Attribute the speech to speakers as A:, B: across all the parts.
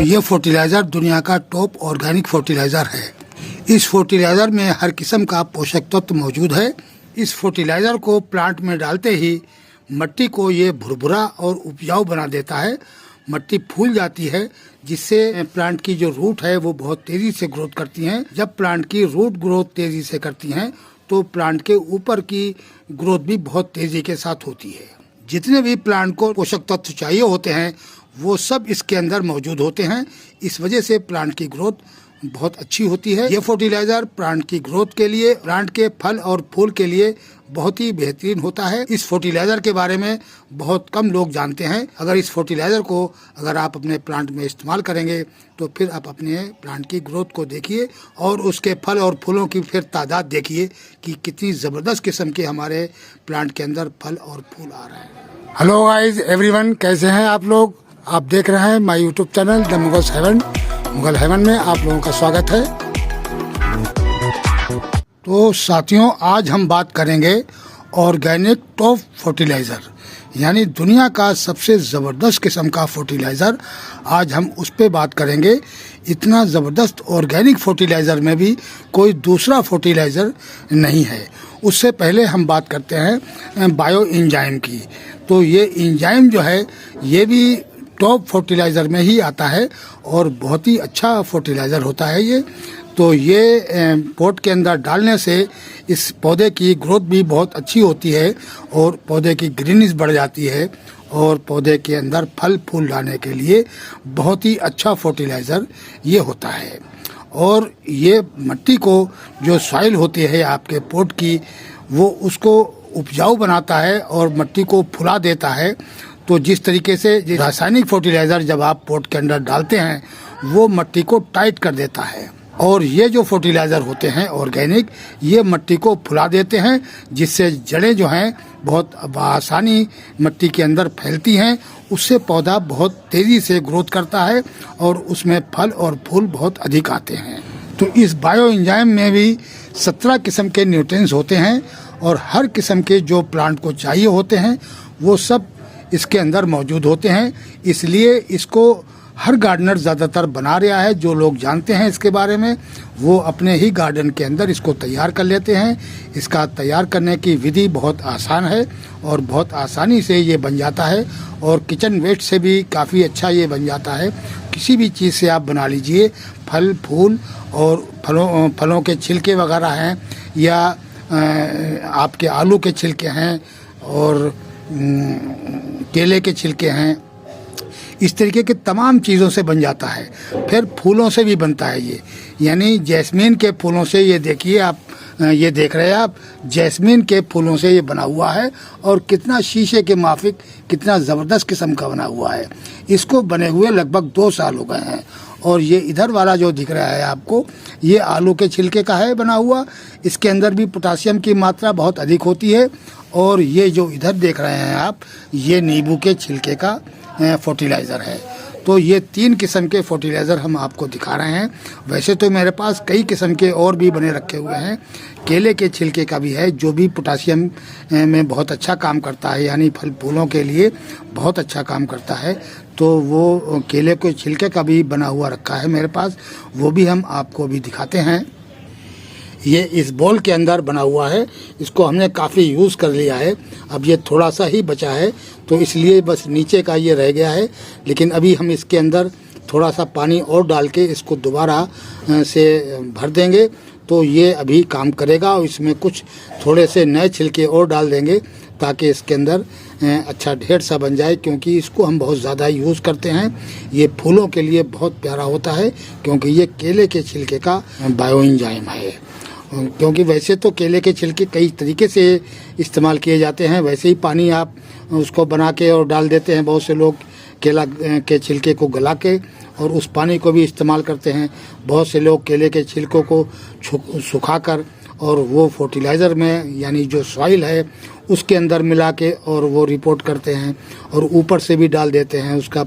A: ये फर्टिलाइज़र दुनिया का टॉप ऑर्गेनिक फर्टिलाइज़र है। इस फर्टिलाइज़र में हर किस्म का पोषक तत्व मौजूद है। इस फर्टिलाइज़र को प्लांट में डालते ही मिट्टी को ये भुरभुरा और उपजाऊ बना देता है। मिट्टी फूल जाती है, जिससे प्लांट की जो रूट है वो बहुत तेज़ी से ग्रोथ करती हैं। जब प्लांट की रूट ग्रोथ तेज़ी से करती हैं तो प्लांट के ऊपर की ग्रोथ भी बहुत तेज़ी के साथ होती है। जितने भी प्लांट को पोषक तत्व चाहिए होते हैं वो सब इसके अंदर मौजूद होते हैं। इस वजह से प्लांट की ग्रोथ बहुत अच्छी होती है। ये फर्टिलाइज़र प्लांट की ग्रोथ के लिए, प्लांट के फल और फूल के लिए बहुत ही बेहतरीन होता है। इस फर्टिलाइज़र के बारे में बहुत कम लोग जानते हैं। अगर इस फर्टिलाइज़र को अगर आप अपने प्लांट में इस्तेमाल करेंगे तो फिर आप अपने प्लांट की ग्रोथ को देखिए और उसके फल और फूलों की फिर तादाद देखिए कि कितनी ज़बरदस्त किस्म के हमारे प्लांट के अंदर फल और फूल आ रहे हैं। हेलो गाइस एवरीवन, कैसे हैं आप लोग? आप देख रहे हैं my YouTube channel the Mughals heaven. Mughal heaven में आप लोगों का स्वागत है। तो साथियों, आज हम बात करेंगे ऑर्गेनिक टॉप फर्टिलाइज़र, यानी दुनिया का सबसे ज़बरदस्त किस्म का फर्टिलाइज़र। आज हम उस पर बात करेंगे। इतना ज़बरदस्त ऑर्गेनिक फर्टिलाइज़र में भी कोई दूसरा फर्टिलाइज़र नहीं है। उससे पहले हम बात करते हैं बायो एंजाइम की। तो ये एंजाइम जो है ये भी टॉप फर्टिलाइज़र में ही आता है और बहुत ही अच्छा फर्टिलाइज़र होता है ये। तो ये पॉट के अंदर डालने से इस पौधे की ग्रोथ भी बहुत अच्छी होती है और पौधे की ग्रीनिश बढ़ जाती है और पौधे के अंदर फल फूल लाने के लिए बहुत ही अच्छा फर्टिलाइज़र ये होता है। और ये मिट्टी को जो सॉइल होती है आपके पॉट की, वो उसको उपजाऊ बनाता है और मिट्टी को फुला देता है। तो जिस तरीके से रासायनिक फर्टिलाइज़र जब आप पॉट के अंदर डालते हैं वो मिट्टी को टाइट कर देता है, और ये जो फर्टिलाइज़र होते हैं ऑर्गेनिक, ये मिट्टी को फुला देते हैं, जिससे जड़ें जो हैं बहुत आसानी मिट्टी के अंदर फैलती हैं। उससे पौधा बहुत तेज़ी से ग्रोथ करता है और उसमें फल और फूल बहुत अधिक आते हैं। तो इस बायो एंजाइम में भी 17 किस्म के न्यूट्रिएंट्स होते हैं और हर किस्म के जो प्लांट को चाहिए होते हैं वो सब इसके अंदर मौजूद होते हैं। इसलिए इसको हर गार्डनर ज़्यादातर बना रहा है। जो लोग जानते हैं इसके बारे में वो अपने ही गार्डन के अंदर इसको तैयार कर लेते हैं। इसका तैयार करने की विधि बहुत आसान है और बहुत आसानी से ये बन जाता है और किचन वेस्ट से भी काफ़ी अच्छा ये बन जाता है। किसी भी चीज़ से आप बना लीजिए, फल फूल और फलों के छिलके वगैरह हैं या आपके आलू के छिलके हैं और केले के छिलके हैं, इस तरीके के तमाम चीज़ों से बन जाता है। फिर फूलों से भी बनता है ये, यानी जैस्मीन के फूलों से, ये देखिए आप, ये देख रहे हैं आप, जैस्मीन के फूलों से ये बना हुआ है और कितना शीशे के माफिक, कितना ज़बरदस्त किस्म का बना हुआ है। इसको बने हुए लगभग 2 साल हो गए हैं। और ये इधर वाला जो दिख रहा है आपको, ये आलू के छिलके का है बना हुआ। इसके अंदर भी पोटासियम की मात्रा बहुत अधिक होती है। और ये जो इधर देख रहे हैं आप, ये नींबू के छिलके का फर्टिलाइज़र है। तो ये 3 किस्म के फर्टिलाइज़र हम आपको दिखा रहे हैं। वैसे तो मेरे पास कई किस्म के और भी बने रखे हुए हैं। केले के छिलके का भी है जो भी पोटासियम में बहुत अच्छा काम करता है, यानी फल फूलों के लिए बहुत अच्छा काम करता है। तो वो केले के छिलके का भी बना हुआ रखा है मेरे पास, वो भी हम आपको भी दिखाते हैं। ये इस बॉल के अंदर बना हुआ है। इसको हमने काफ़ी यूज़ कर लिया है, अब ये थोड़ा सा ही बचा है तो इसलिए बस नीचे का ये रह गया है। लेकिन अभी हम इसके अंदर थोड़ा सा पानी और डाल के इसको दोबारा से भर देंगे तो ये अभी काम करेगा। और इसमें कुछ थोड़े से नए छिलके और डाल देंगे ताकि इसके अंदर अच्छा ढेर सा बन जाए, क्योंकि इसको हम बहुत ज़्यादा यूज़ करते हैं। ये फूलों के लिए बहुत प्यारा होता है क्योंकि ये केले के छिलके का बायो एंजाइम है। क्योंकि वैसे तो केले के छिलके कई तरीके से इस्तेमाल किए जाते हैं। वैसे ही पानी आप उसको बना के और डाल देते हैं। बहुत से लोग केला के छिलके को गला के और उस पानी को भी इस्तेमाल करते हैं। बहुत से लोग केले के छिलकों को सुखाकर और वो फर्टिलाइज़र में, यानी जो सॉइल है उसके अंदर मिला के और वो रिपोर्ट करते हैं और ऊपर से भी डाल देते हैं। उसका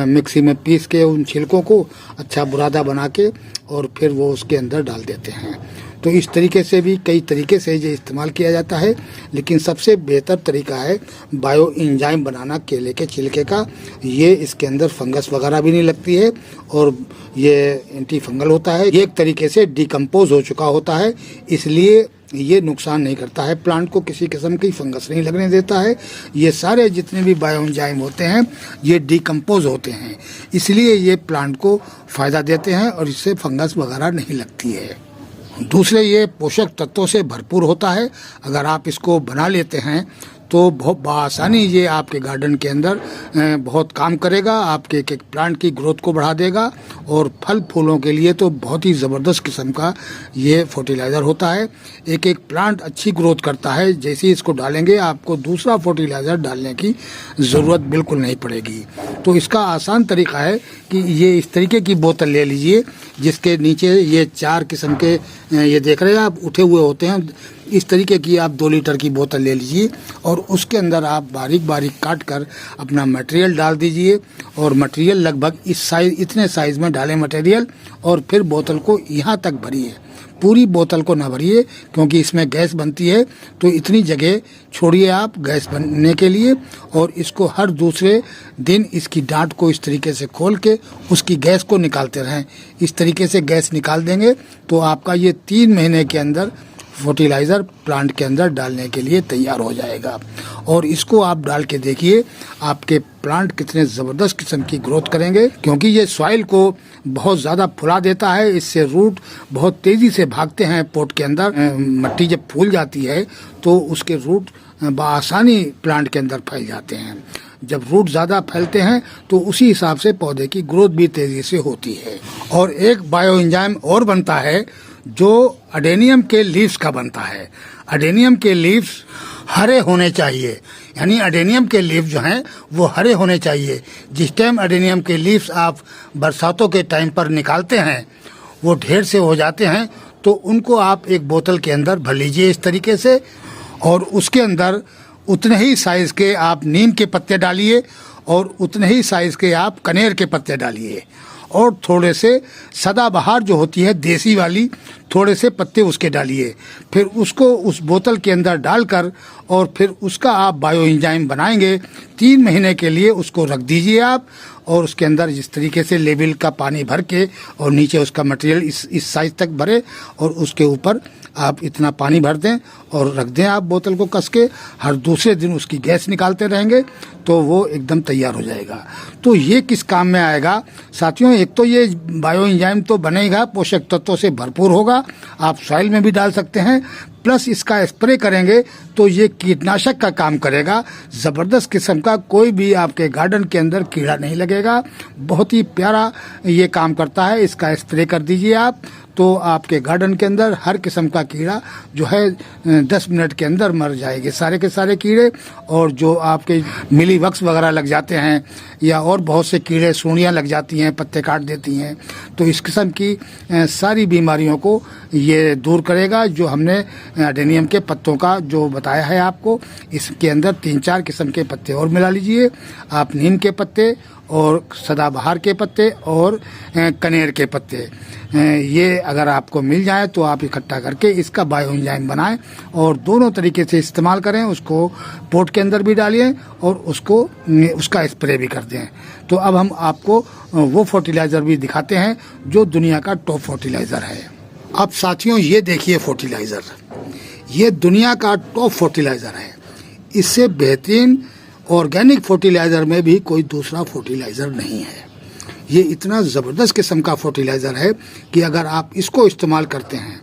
A: मिक्सी में पीस के उन छिलकों को अच्छा बुरादा बना के और फिर वो उसके अंदर डाल देते हैं। तो इस तरीके से भी कई तरीके से ये इस्तेमाल किया जाता है, लेकिन सबसे बेहतर तरीका है बायो एंजाइम बनाना केले के छिलके का। ये इसके अंदर फंगस वगैरह भी नहीं लगती है और ये एंटी फंगल होता है। ये एक तरीके से डिकम्पोज हो चुका होता है, इसलिए ये नुकसान नहीं करता है प्लांट को, किसी किस्म की फंगस नहीं लगने देता है। ये सारे जितने भी बायो एंजाइम होते हैं ये डिकम्पोज होते हैं, इसलिए ये प्लांट को फ़ायदा देते हैं और इससे फंगस वगैरह नहीं लगती है। दूसरे, ये पोषक तत्वों से भरपूर होता है। अगर आप इसको बना लेते हैं तो बहुत बआसानी ये आपके गार्डन के अंदर बहुत काम करेगा, आपके एक प्लांट की ग्रोथ को बढ़ा देगा और फल फूलों के लिए तो बहुत ही ज़बरदस्त किस्म का ये फर्टिलाइज़र होता है। एक एक प्लांट अच्छी ग्रोथ करता है, जैसे ही इसको डालेंगे आपको दूसरा फर्टिलाइज़र डालने की ज़रूरत बिल्कुल नहीं पड़ेगी। तो इसका आसान तरीका है कि ये इस तरीके की बोतल ले लीजिए जिसके नीचे ये 4 किस्म के ये देख रहे हैं आप उठे हुए होते हैं। इस तरीके की आप 2 लीटर की बोतल ले लीजिए और उसके अंदर आप बारीक बारीक काट कर अपना मटेरियल डाल दीजिए और मटेरियल लगभग इस साइज, इतने साइज में डालें मटेरियल और फिर बोतल को यहाँ तक भरिए। पूरी बोतल को ना भरिए क्योंकि इसमें गैस बनती है, तो इतनी जगह छोड़िए आप गैस बनने के लिए। और इसको हर दूसरे दिन इसकी डांट को इस तरीके से खोल के उसकी गैस को निकालते रहें। इस तरीके से गैस निकाल देंगे तो आपका ये 3 महीने के अंदर फर्टिलाइज़र प्लांट के अंदर डालने के लिए तैयार हो जाएगा। और इसको आप डाल के देखिए आपके प्लांट कितने ज़बरदस्त किस्म की ग्रोथ करेंगे, क्योंकि ये सॉइल को बहुत ज़्यादा फुला देता है। इससे रूट बहुत तेज़ी से भागते हैं पोट के अंदर। मिट्टी जब फूल जाती है तो उसके रूट बआसानी प्लांट के अंदर फैल जाते हैं। जब रूट ज़्यादा फैलते हैं तो उसी हिसाब से पौधे की ग्रोथ भी तेज़ी से होती है। और एक बायो एंजाइम और बनता है जो अडेनियम के लीव्स का बनता है। अडेनियम के लीव्स हरे होने चाहिए, यानी अडेनियम के लीव्स जो हैं वो हरे होने चाहिए। जिस टाइम अडेनियम के लीव्स आप बरसातों के टाइम पर निकालते हैं वो ढेर से हो जाते हैं, तो उनको आप एक बोतल के अंदर भर लीजिए इस तरीके से और उसके अंदर उतने ही साइज़ के आप नीम के पत्ते डालिए और उतने ही साइज़ के आप कनेर के पत्ते डालिए और थोड़े से सदाबहार जो होती है देसी वाली, थोड़े से पत्ते उसके डालिए। फिर उसको उस बोतल के अंदर डालकर और फिर उसका आप बायो एंजाइम बनाएंगे। 3 महीने के लिए उसको रख दीजिए आप और उसके अंदर जिस तरीके से लेवल का पानी भर के और नीचे उसका मटेरियल इस साइज तक भरे और उसके ऊपर आप इतना पानी भर दें और रख दें आप बोतल को कस के। हर दूसरे दिन उसकी गैस निकालते रहेंगे तो वो एकदम तैयार हो जाएगा। तो ये किस काम में आएगा साथियों? एक तो ये बायो एंजाइम तो बनेगा, पोषक तत्वों से भरपूर होगा, आप सॉइल में भी डाल सकते हैं, प्लस इसका स्प्रे करेंगे तो ये कीटनाशक का काम करेगा। ज़बरदस्त किस्म का कोई भी आपके गार्डन के अंदर कीड़ा नहीं लगेगा। बहुत ही प्यारा ये काम करता है। इसका स्प्रे कर दीजिए आप तो आपके गार्डन के अंदर हर किस्म का कीड़ा जो है 10 मिनट के अंदर मर जाएंगे सारे के सारे कीड़े। और जो आपके मिली वक्स वगैरह लग जाते हैं या और बहुत से कीड़े, सूंडियाँ लग जाती हैं, पत्ते काट देती हैं, तो इस किस्म की सारी बीमारियों को ये दूर करेगा। जो हमने अडेनियम के पत्तों का जो बताया है आपको, इसके अंदर 3-4 किस्म के पत्ते और मिला लीजिए आप, नीम के पत्ते और सदाबहार के पत्ते और कनेर के पत्ते। ये अगर आपको मिल जाए तो आप इकट्ठा करके इसका बायो एंजाइम बनाएं और दोनों तरीके से इस्तेमाल करें। उसको पोट के अंदर भी डालिए और उसका स्प्रे भी कर दें। तो अब हम आपको वो फर्टिलाइज़र भी दिखाते हैं जो दुनिया का टॉप फर्टिलाइज़र है। अब साथियों ये देखिए फर्टिलाइज़र, ये दुनिया का टॉप फर्टिलाइज़र है। इससे बेहतरीन ऑर्गेनिक फर्टिलाइज़र में भी कोई दूसरा फर्टिलाइज़र नहीं है। ये इतना ज़बरदस्त किस्म का फर्टिलाइज़र है कि अगर आप इसको इस्तेमाल करते हैं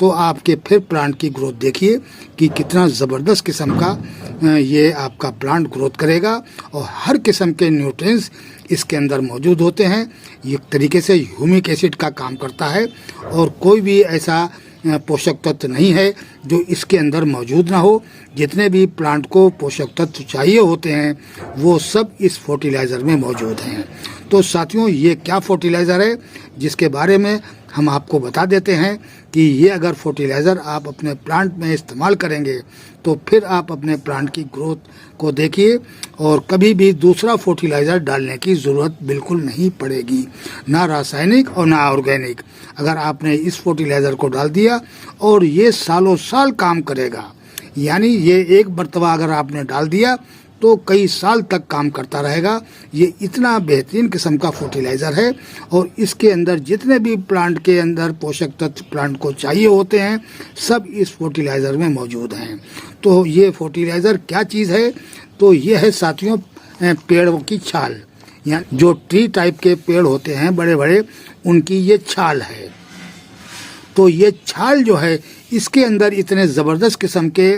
A: तो आपके फिर प्लांट की ग्रोथ देखिए कि कितना ज़बरदस्त किस्म का ये आपका प्लांट ग्रोथ करेगा। और हर किस्म के न्यूट्रिएंट्स इसके अंदर मौजूद होते हैं। ये एक तरीके से ह्यूमिक एसिड का काम करता है और कोई भी ऐसा पोषक तत्व नहीं है जो इसके अंदर मौजूद ना हो। जितने भी प्लांट को पोषक तत्व चाहिए होते हैं वो सब इस फर्टिलाइज़र में मौजूद हैं। तो साथियों ये क्या फर्टिलाइज़र है जिसके बारे में हम आपको बता देते हैं कि ये अगर फर्टिलाइज़र आप अपने प्लांट में इस्तेमाल करेंगे तो फिर आप अपने प्लांट की ग्रोथ को देखिए और कभी भी दूसरा फर्टिलाइज़र डालने की ज़रूरत बिल्कुल नहीं पड़ेगी, ना रासायनिक और ना ऑर्गेनिक। अगर आपने इस फर्टिलाइज़र को डाल दिया और ये सालों साल काम करेगा, यानी ये एक मरतबा अगर आपने डाल दिया तो कई साल तक काम करता रहेगा। ये इतना बेहतरीन किस्म का फर्टिलाइज़र है और इसके अंदर जितने भी प्लांट के अंदर पोषक तत्व प्लांट को चाहिए होते हैं सब इस फर्टिलाइज़र में मौजूद हैं। तो ये फर्टिलाइज़र क्या चीज़ है? तो ये है साथियों पेड़ों की छाल, यानी जो ट्री टाइप के पेड़ होते हैं बड़े बड़े, उनकी ये छाल है। तो ये छाल जो है इसके अंदर इतने ज़बरदस्त किस्म के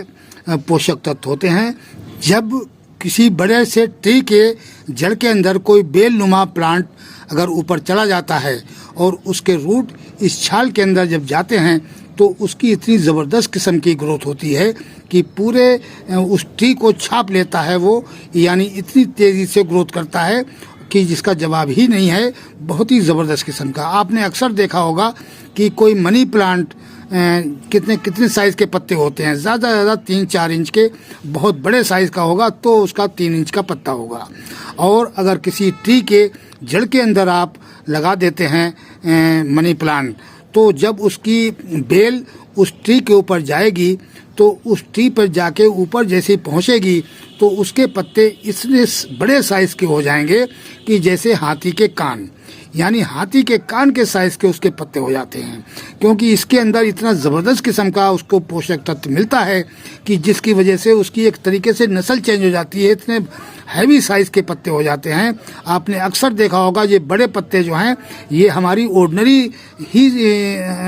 A: पोषक तत्व होते हैं। जब किसी बड़े से ट्री के जड़ के अंदर कोई बेल नुमा प्लांट अगर ऊपर चला जाता है और उसके रूट इस छाल के अंदर जब जाते हैं तो उसकी इतनी ज़बरदस्त किस्म की ग्रोथ होती है कि पूरे उस ट्री को छाप लेता है वो, यानी इतनी तेज़ी से ग्रोथ करता है कि जिसका जवाब ही नहीं है। बहुत ही ज़बरदस्त किस्म का आपने अक्सर देखा होगा कि कोई मनी प्लांट कितने साइज़ के पत्ते होते हैं, ज़्यादा से ज़्यादा 3-4 इंच के, बहुत बड़े साइज़ का होगा तो उसका 3 इंच का पत्ता होगा। और अगर किसी ट्री के जड़ के अंदर आप लगा देते हैं मनी प्लांट, तो जब उसकी बेल उस ट्री के ऊपर जाएगी तो उस ट्री पर जाके ऊपर जैसे पहुंचेगी तो उसके पत्ते इतने बड़े साइज़ के हो जाएंगे कि जैसे हाथी के कान, यानी हाथी के कान के साइज़ के उसके पत्ते हो जाते हैं, क्योंकि इसके अंदर इतना ज़बरदस्त किस्म का उसको पोषक तत्व मिलता है कि जिसकी वजह से उसकी एक तरीके से नस्ल चेंज हो जाती है। इतने हैवी साइज़ के पत्ते हो जाते हैं। आपने अक्सर देखा होगा ये बड़े पत्ते जो हैं ये हमारी ऑर्डिनरी ही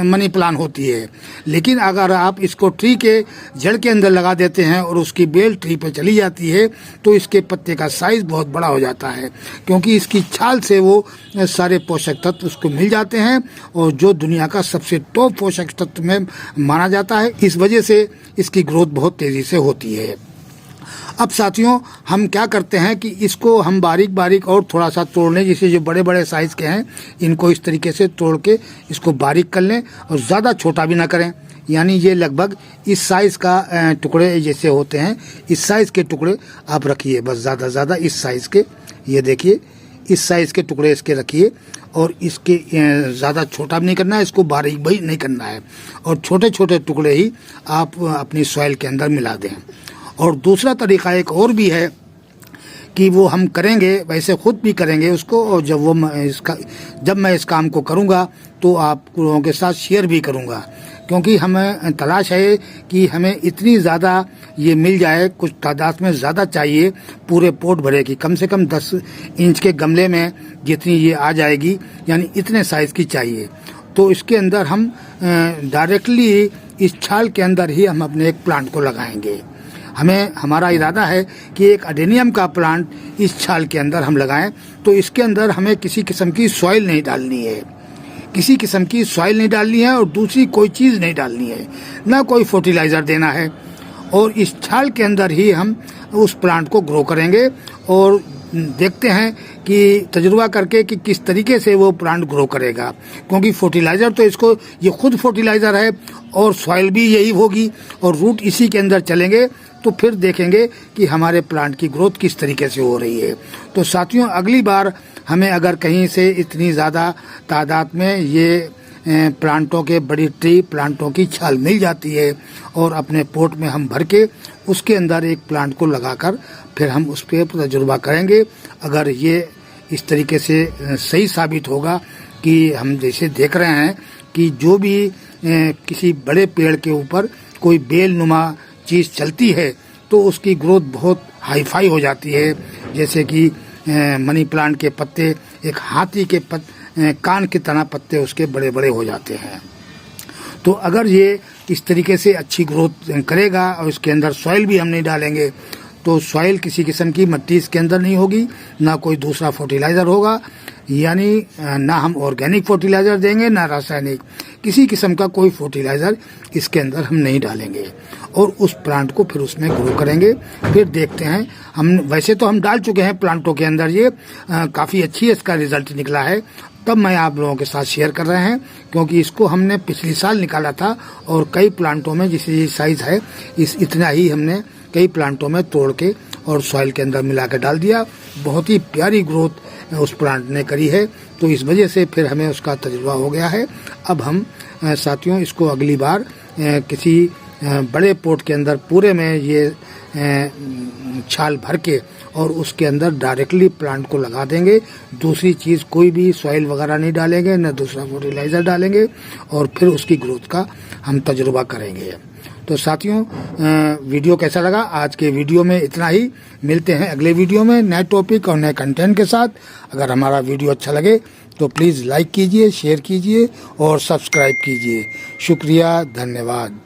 A: मनी प्लांट होती है, लेकिन अगर आप इसको ट्री के जड़ के अंदर लगा देते हैं और उसकी बेल ट्री पर चली जाती है तो इसके पत्ते का साइज़ बहुत बड़ा हो जाता है, क्योंकि इसकी छाल से वो सारे पोषक तत्व उसको मिल जाते हैं और जो दुनिया का सबसे टॉप पोषक तत्व में माना जाता है। इस वजह से इसकी ग्रोथ बहुत तेज़ी से होती है। अब साथियों हम क्या करते हैं कि इसको हम बारीक बारीक और थोड़ा सा तोड़ लें, जैसे जो बड़े बड़े साइज़ के हैं इनको इस तरीके से तोड़ के इसको बारीक कर लें और ज़्यादा छोटा भी ना करें, यानी ये लगभग इस साइज़ का टुकड़े जैसे होते हैं इस साइज़ के टुकड़े आप रखिए, बस ज़्यादा इस साइज़ के, ये देखिए इस साइज़ के टुकड़े इसके रखिए और इसके ज़्यादा छोटा भी नहीं करना है, इसको बारीक भी नहीं करना है और छोटे छोटे टुकड़े ही आप अपनी सॉइल के अंदर मिला दें। और दूसरा तरीका एक और भी है कि वो हम करेंगे, वैसे ख़ुद भी करेंगे उसको, और जब मैं इस काम को करूँगा तो आप लोगों के साथ शेयर भी करूँगा, क्योंकि हमें तलाश है कि हमें इतनी ज़्यादा ये मिल जाए, कुछ तादाद में ज़्यादा चाहिए, पूरे पोट भरे की, कम से कम 10 इंच के गमले में जितनी ये आ जाएगी, यानी इतने साइज़ की चाहिए। तो इसके अंदर हम डायरेक्टली इस छाल के अंदर ही हम अपने एक प्लांट को लगाएंगे। हमारा इरादा है कि एक अडेनियम का प्लांट इस छाल के अंदर हम लगाएं, तो इसके अंदर हमें किसी किस्म की सॉइल नहीं डालनी है, किसी किस्म की सॉइल नहीं डालनी है और दूसरी कोई चीज़ नहीं डालनी है, ना कोई फर्टिलाइज़र देना है, और इस छाल के अंदर ही हम उस प्लांट को ग्रो करेंगे और देखते हैं कि तजुर्बा करके कि किस तरीके से वो प्लांट ग्रो करेगा, क्योंकि फर्टिलाइज़र तो इसको ये खुद फर्टिलाइज़र है और सॉइल भी यही होगी और रूट इसी के अंदर चलेंगे, तो फिर देखेंगे कि हमारे प्लांट की ग्रोथ किस तरीके से हो रही है। तो साथियों अगली बार हमें अगर कहीं से इतनी ज़्यादा तादाद में ये प्लांटों के बड़ी ट्री प्लांटों की छाल मिल जाती है और अपने पोट में हम भर के उसके अंदर एक प्लांट को लगाकर फिर हम उस पर तजुर्बा करेंगे। अगर ये इस तरीके से सही साबित होगा कि हम जैसे देख रहे हैं कि जो भी किसी बड़े पेड़ के ऊपर कोई बेल नुमा चीज़ चलती है तो उसकी ग्रोथ बहुत हाईफाई हो जाती है, जैसे कि मनी प्लांट के पत्ते एक हाथी के कान की तरह पत्ते उसके बड़े बड़े हो जाते हैं। तो अगर ये इस तरीके से अच्छी ग्रोथ करेगा और इसके अंदर सॉइल भी हम नहीं डालेंगे, तो सॉइल किसी किस्म की मिट्टी इसके अंदर नहीं होगी, ना कोई दूसरा फर्टिलाइज़र होगा, यानी ना हम ऑर्गेनिक फर्टिलाइज़र देंगे ना रासायनिक, किसी किस्म का कोई फर्टिलाइज़र इसके अंदर हम नहीं डालेंगे और उस प्लांट को फिर उसमें ग्रो करेंगे। फिर देखते हैं, हम वैसे तो हम डाल चुके हैं प्लांटों के अंदर, ये काफ़ी अच्छी इसका रिज़ल्ट निकला है, तब मैं आप लोगों के साथ शेयर कर रहे हैं, क्योंकि इसको हमने पिछले साल निकाला था और कई प्लांटों में जिस साइज है इतना ही हमने कई प्लांटों में तोड़ के और सॉइल के अंदर मिला के डाल दिया। बहुत ही प्यारी ग्रोथ उस प्लांट ने करी है, तो इस वजह से फिर हमें उसका तजुर्बा हो गया है। अब हम साथियों इसको अगली बार किसी बड़े पोट के अंदर पूरे में ये छाल भर के और उसके अंदर डायरेक्टली प्लांट को लगा देंगे। दूसरी चीज़ कोई भी सॉइल वगैरह नहीं डालेंगे, न दूसरा फर्टिलाइज़र डालेंगे, और फिर उसकी ग्रोथ का हम तजुर्बा करेंगे। तो साथियों वीडियो कैसा लगा? आज के वीडियो में इतना ही। मिलते हैं अगले वीडियो में नए टॉपिक और नए कंटेंट के साथ। अगर हमारा वीडियो अच्छा लगे तो प्लीज़ लाइक कीजिए, शेयर कीजिए और सब्सक्राइब कीजिए। शुक्रिया, धन्यवाद।